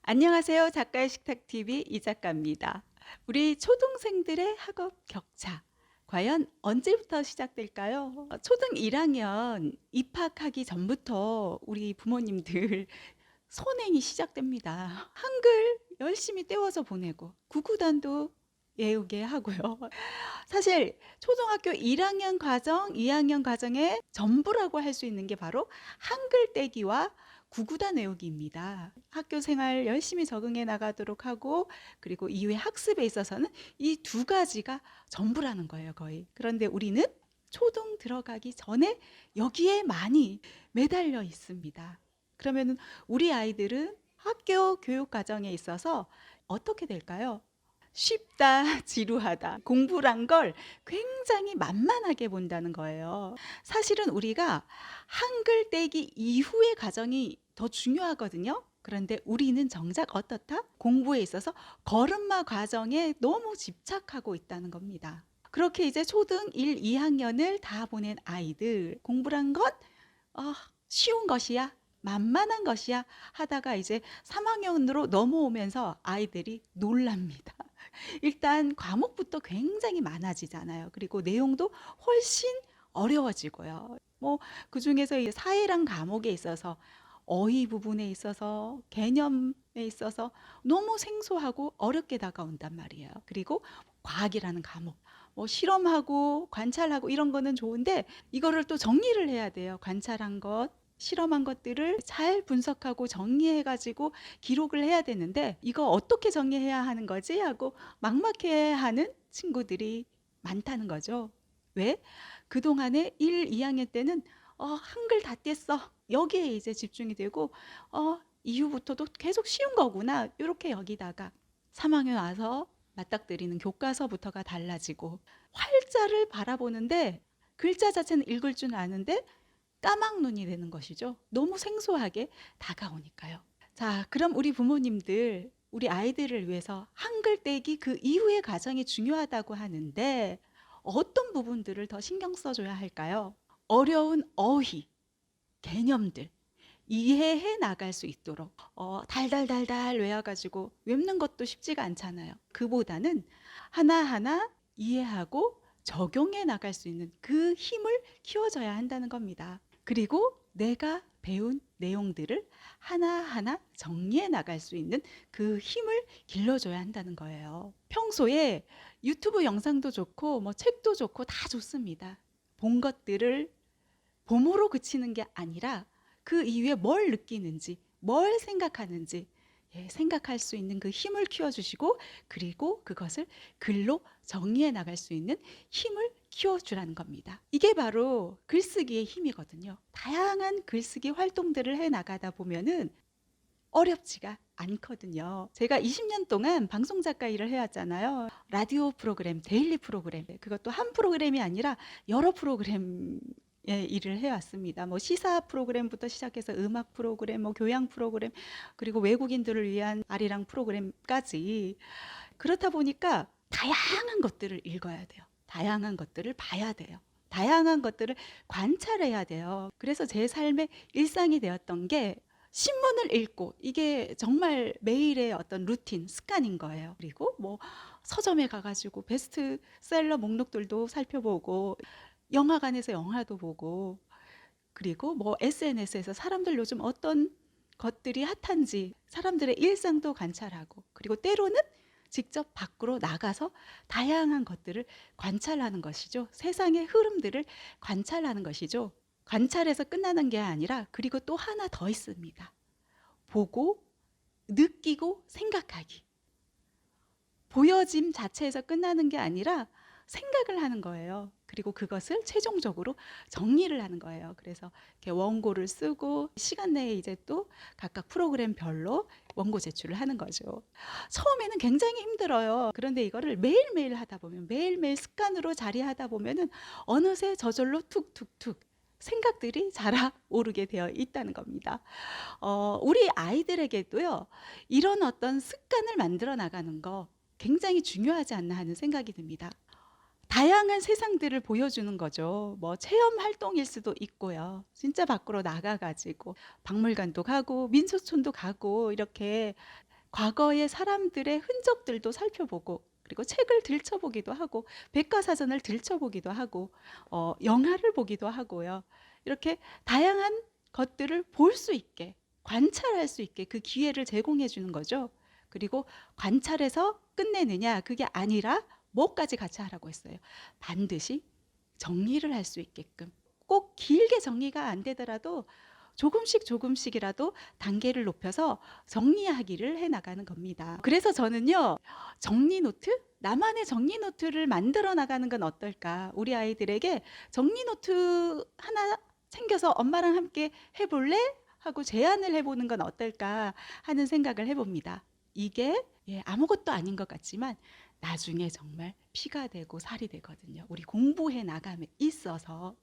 안녕하세요. 작가의 식탁TV 이 작가입니다. 우리 초등생들의 학업 격차, 과연 언제부터 시작될까요? 초등 1학년 입학하기 전부터 우리 부모님들 선행이 시작됩니다. 한글 열심히 떼워서 보내고 구구단도 외우게 하고요. 사실 초등학교 1학년 과정, 2학년 과정의 전부라고 할 수 있는 게 바로 한글 떼기와 구구단 외우기입니다. 학교 생활 열심히 적응해 나가도록 하고, 그리고 이후에 학습에 있어서는 이 두 가지가 전부라는 거예요, 거의. 그런데 우리는 초등 들어가기 전에 여기에 많이 매달려 있습니다. 그러면 우리 아이들은 학교 교육 과정에 있어서 어떻게 될까요? 쉽다, 지루하다. 공부란 걸 굉장히 만만하게 본다는 거예요. 사실은 우리가 한글 떼기 이후의 과정이 더 중요하거든요. 그런데 우리는 정작 어떻다? 공부에 있어서 걸음마 과정에 너무 집착하고 있다는 겁니다. 그렇게 이제 초등 1, 2학년을 다 보낸 아이들, 공부란 것 쉬운 것이야, 만만한 것이야 하다가 이제 3학년으로 넘어오면서 아이들이 놀랍니다. 일단 과목부터 굉장히 많아지잖아요. 그리고 내용도 훨씬 어려워지고요. 뭐 그중에서 이 사회랑 과목에 있어서 어휘 부분에 있어서 개념에 있어서 너무 생소하고 어렵게 다가온단 말이에요. 그리고 과학이라는 과목, 뭐 실험하고 관찰하고 이런 거는 좋은데 이거를 또 정리를 해야 돼요. 관찰한 것, 실험한 것들을 잘 분석하고 정리해가지고 기록을 해야 되는데 이거 어떻게 정리해야 하는 거지? 하고 막막해 하는 친구들이 많다는 거죠. 왜? 그동안에 1, 2학년 때는 한글 다 뗐어. 여기에 이제 집중이 되고 이후부터도 계속 쉬운 거구나. 이렇게 여기다가 3학년 와서 맞닥뜨리는 교과서부터가 달라지고 활자를 바라보는데 글자 자체는 읽을 줄 아는데 까막눈이 되는 것이죠. 너무 생소하게 다가오니까요. 자, 그럼 우리 부모님들, 우리 아이들을 위해서 한글 떼기 그 이후의 과정이 중요하다고 하는데 어떤 부분들을 더 신경 써줘야 할까요? 어려운 어휘, 개념들 이해해 나갈 수 있도록 달달달달 외워가지고 외우는 것도 쉽지가 않잖아요. 그보다는 하나하나 이해하고 적용해 나갈 수 있는 그 힘을 키워줘야 한다는 겁니다. 그리고 내가 배운 내용들을 하나하나 정리해 나갈 수 있는 그 힘을 길러줘야 한다는 거예요. 평소에 유튜브 영상도 좋고 뭐 책도 좋고 다 좋습니다. 본 것들을 봄으로 그치는 게 아니라 그 이후에 뭘 느끼는지, 뭘 생각하는지 생각할 수 있는 그 힘을 키워주시고 그리고 그것을 글로 정리해 나갈 수 있는 힘을 키워주라는 겁니다. 이게 바로 글쓰기의 힘이거든요. 다양한 글쓰기 활동들을 해 나가다 보면은 어렵지가 않거든요. 제가 20년 동안 방송 작가 일을 해왔잖아요. 라디오 프로그램, 데일리 프로그램, 그것도 한 프로그램이 아니라 여러 프로그램 일을 해왔습니다. 뭐 시사 프로그램부터 시작해서 음악 프로그램, 뭐 교양 프로그램, 그리고 외국인들을 위한 아리랑 프로그램까지. 그렇다 보니까 다양한 것들을 읽어야 돼요. 다양한 것들을 봐야 돼요. 다양한 것들을 관찰해야 돼요. 그래서 제 삶의 일상이 되었던 게 신문을 읽고 이게 정말 매일의 어떤 루틴, 습관인 거예요. 그리고 뭐 서점에 가가지고 베스트셀러 목록들도 살펴보고 영화관에서 영화도 보고 그리고 뭐 SNS에서 사람들 요즘 어떤 것들이 핫한지 사람들의 일상도 관찰하고 그리고 때로는 직접 밖으로 나가서 다양한 것들을 관찰하는 것이죠. 세상의 흐름들을 관찰하는 것이죠. 관찰해서 끝나는 게 아니라 그리고 또 하나 더 있습니다. 보고 느끼고 생각하기. 보여짐 자체에서 끝나는 게 아니라 생각을 하는 거예요. 그리고 그것을 최종적으로 정리를 하는 거예요. 그래서 이렇게 원고를 쓰고 시간 내에 이제 또 각각 프로그램별로 원고 제출을 하는 거죠. 처음에는 굉장히 힘들어요. 그런데 이거를 매일매일 하다 보면 매일매일 습관으로 자리하다 보면은 어느새 저절로 툭툭툭 생각들이 자라오르게 되어 있다는 겁니다. 우리 아이들에게도요, 이런 어떤 습관을 만들어 나가는 거 굉장히 중요하지 않나 하는 생각이 듭니다. 다양한 세상들을 보여주는 거죠. 뭐 체험 활동일 수도 있고요. 진짜 밖으로 나가가지고 박물관도 가고 민속촌도 가고 이렇게 과거의 사람들의 흔적들도 살펴보고 그리고 책을 들춰보기도 하고 백과사전을 들춰보기도 하고 영화를 보기도 하고요. 이렇게 다양한 것들을 볼 수 있게 관찰할 수 있게 그 기회를 제공해 주는 거죠. 그리고 관찰해서 끝내느냐 그게 아니라 뭐까지 같이 하라고 했어요. 반드시 정리를 할 수 있게끔 꼭 길게 정리가 안 되더라도 조금씩이라도 단계를 높여서 정리하기를 해 나가는 겁니다. 그래서 저는요, 정리 노트? 나만의 정리 노트를 만들어 나가는 건 어떨까? 우리 아이들에게 정리 노트 하나 챙겨서 엄마랑 함께 해볼래? 하고 제안을 해보는 건 어떨까 하는 생각을 해봅니다. 이게 아무것도 아닌 것 같지만 나중에 정말 피가 되고 살이 되거든요. 우리 공부해 나감에 있어서.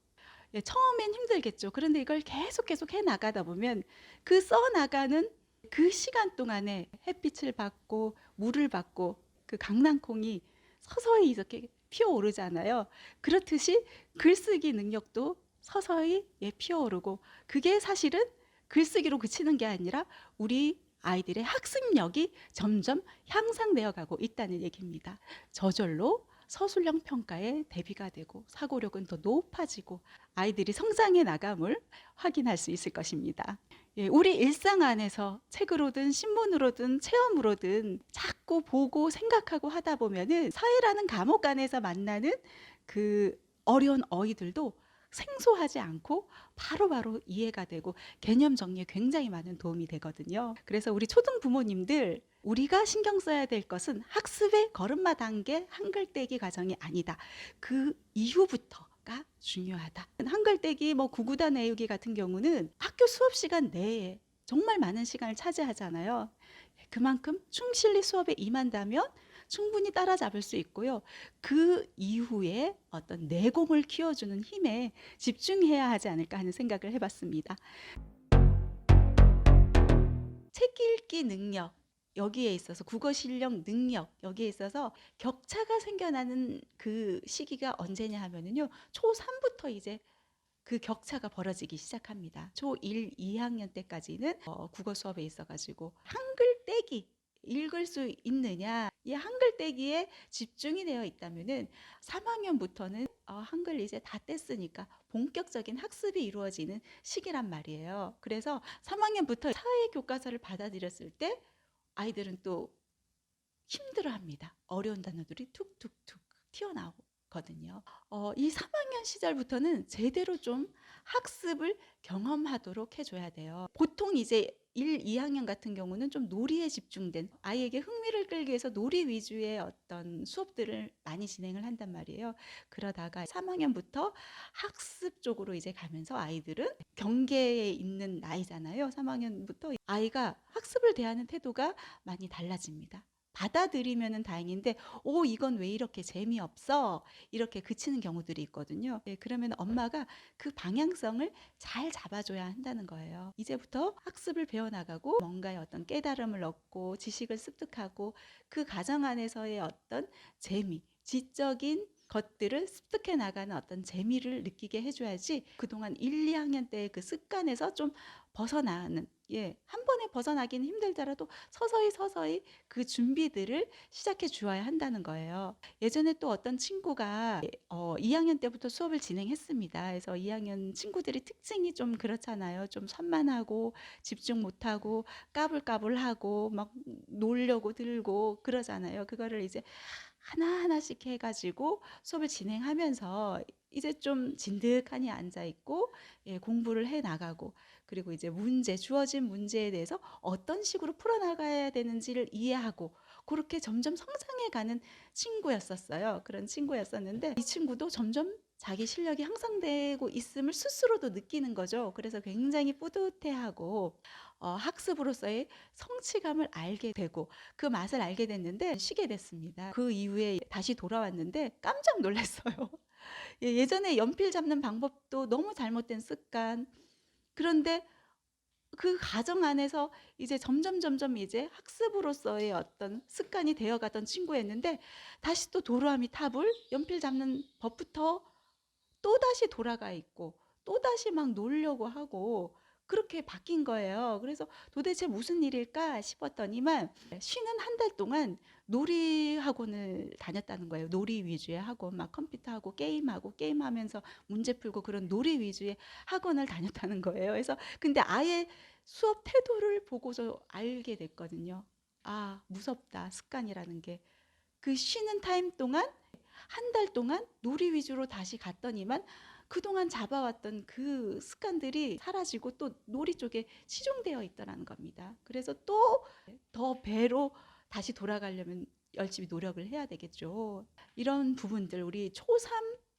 처음엔 힘들겠죠. 그런데 이걸 계속 해 나가다 보면 그 써 나가는 그 시간 동안에 햇빛을 받고 물을 받고 그 강낭콩이 서서히 이렇게 피어오르잖아요. 그렇듯이 글쓰기 능력도 서서히 피어오르고 그게 사실은 글쓰기로 그치는 게 아니라 우리 아이들의 학습력이 점점 향상되어 가고 있다는 얘기입니다. 저절로 서술형 평가에 대비가 되고 사고력은 더 높아지고 아이들이 성장해 나감을 확인할 수 있을 것입니다. 우리 일상 안에서 책으로든 신문으로든 체험으로든 자꾸 보고 생각하고 하다 보면은 사회라는 감옥 안에서 만나는 그 어려운 어휘들도 생소하지 않고 바로바로 이해가 되고 개념 정리에 굉장히 많은 도움이 되거든요. 그래서 우리 초등 부모님들 우리가 신경 써야 될 것은 학습의 걸음마 단계 한글 떼기 과정이 아니다. 그 이후부터가 중요하다. 한글 떼기 구구단 외우기 같은 경우는 학교 수업 시간 내에 정말 많은 시간을 차지하잖아요. 그만큼 충실히 수업에 임한다면 충분히 따라잡을 수 있고요. 그 이후에 어떤 내공을 키워주는 힘에 집중해야 하지 않을까 하는 생각을 해봤습니다. 책 읽기 능력 여기에 있어서 국어 실력 능력 여기에 있어서 격차가 생겨나는 그 시기가 언제냐 하면은요. 초3부터 이제 그 격차가 벌어지기 시작합니다. 초1, 2학년 때까지는 국어 수업에 있어가지고 한글 떼기 읽을 수 있느냐 이 한글 떼기에 집중이 되어 있다면은 3학년부터는 한글 이제 다 뗐으니까 본격적인 학습이 이루어지는 시기란 말이에요. 그래서 3학년부터 사회 교과서를 받아들였을 때 아이들은 또 힘들어합니다. 어려운 단어들이 툭툭툭 튀어나오거든요. 이 3학년 시절부터는 제대로 좀 학습을 경험하도록 해줘야 돼요. 보통 이제 1, 2학년 같은 경우는 좀 놀이에 집중된 아이에게 흥미를 끌기 위해서 놀이 위주의 어떤 수업들을 많이 진행을 한단 말이에요. 그러다가 3학년부터 학습 쪽으로 이제 가면서 아이들은 경계에 있는 나이잖아요. 3학년부터 아이가 학습을 대하는 태도가 많이 달라집니다. 받아들이면은 다행인데 이건 왜 이렇게 재미없어? 이렇게 그치는 경우들이 있거든요. 그러면 엄마가 그 방향성을 잘 잡아줘야 한다는 거예요. 이제부터 학습을 배워나가고 뭔가의 어떤 깨달음을 얻고 지식을 습득하고 그 과정 안에서의 어떤 재미, 지적인 것들을 습득해 나가는 어떤 재미를 느끼게 해줘야지 그동안 1, 2학년 때의 그 습관에서 좀 벗어나는 한 번에 벗어나기는 힘들더라도 서서히 그 준비들을 시작해 주어야 한다는 거예요. 예전에 또 어떤 친구가 2학년 때부터 수업을 진행했습니다. 그래서 2학년 친구들이 특징이 좀 그렇잖아요. 좀 산만하고 집중 못하고 까불까불하고 막 놀려고 들고 그러잖아요. 그거를 이제 하나하나씩 해가지고 수업을 진행하면서 이제 좀 진득하니 앉아있고 공부를 해 나가고 그리고 이제 주어진 문제에 대해서 어떤 식으로 풀어나가야 되는지를 이해하고 그렇게 점점 성장해가는 친구였었어요. 그런 친구였었는데 이 친구도 점점 자기 실력이 향상되고 있음을 스스로도 느끼는 거죠. 그래서 굉장히 뿌듯해하고 학습으로서의 성취감을 알게 되고 그 맛을 알게 됐는데 쉬게 됐습니다. 그 이후에 다시 돌아왔는데 깜짝 놀랐어요. 예전에 연필 잡는 방법도 너무 잘못된 습관. 그런데 그 과정 안에서 이제 점점 이제 학습으로서의 어떤 습관이 되어가던 친구였는데 다시 또 도루아미 탑을 연필 잡는 법부터 또 다시 돌아가 있고 또 다시 막 놀려고 하고 그렇게 바뀐 거예요. 그래서 도대체 무슨 일일까 싶었더니만 쉬는 한 달 동안 놀이 학원을 다녔다는 거예요. 놀이 위주의 학원, 막 컴퓨터하고 게임하고 게임하면서 문제 풀고 그런 놀이 위주의 학원을 다녔다는 거예요. 그래서 근데 아예 수업 태도를 보고서 알게 됐거든요. 아, 무섭다. 습관이라는 게. 그 쉬는 타임 동안 한 달 동안 놀이 위주로 다시 갔더니만 그동안 잡아왔던 그 습관들이 사라지고 또 놀이 쪽에 치중되어 있더라는 겁니다. 그래서 또 더 배로 다시 돌아가려면 열심히 노력을 해야 되겠죠. 이런 부분들 우리 초3,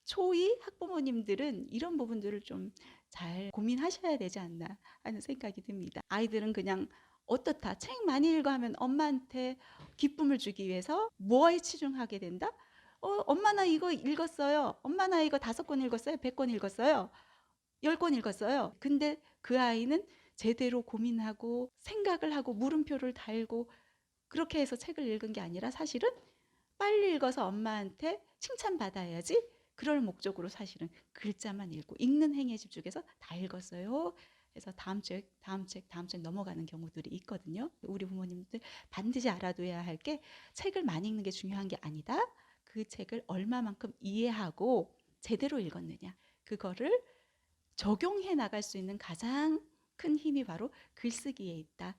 초2 학부모님들은 이런 부분들을 좀 잘 고민하셔야 되지 않나 하는 생각이 듭니다. 아이들은 그냥 어떻다. 책 많이 읽어 하면 엄마한테 기쁨을 주기 위해서 뭐에 치중하게 된다? 엄마 나 이거 읽었어요. 엄마 나 이거 5권 읽었어요. 100권 읽었어요. 10권 읽었어요. 근데 그 아이는 제대로 고민하고 생각을 하고 물음표를 달고 그렇게 해서 책을 읽은 게 아니라 사실은 빨리 읽어서 엄마한테 칭찬받아야지. 그럴 목적으로 사실은 글자만 읽고 읽는 행위에 집중해서 다 읽었어요. 그래서 다음 책, 다음 책, 다음 책 넘어가는 경우들이 있거든요. 우리 부모님들 반드시 알아둬야 할 게 책을 많이 읽는 게 중요한 게 아니다. 그 책을 얼마만큼 이해하고 제대로 읽었느냐. 그거를 적용해 나갈 수 있는 가장 큰 힘이 바로 글쓰기에 있다.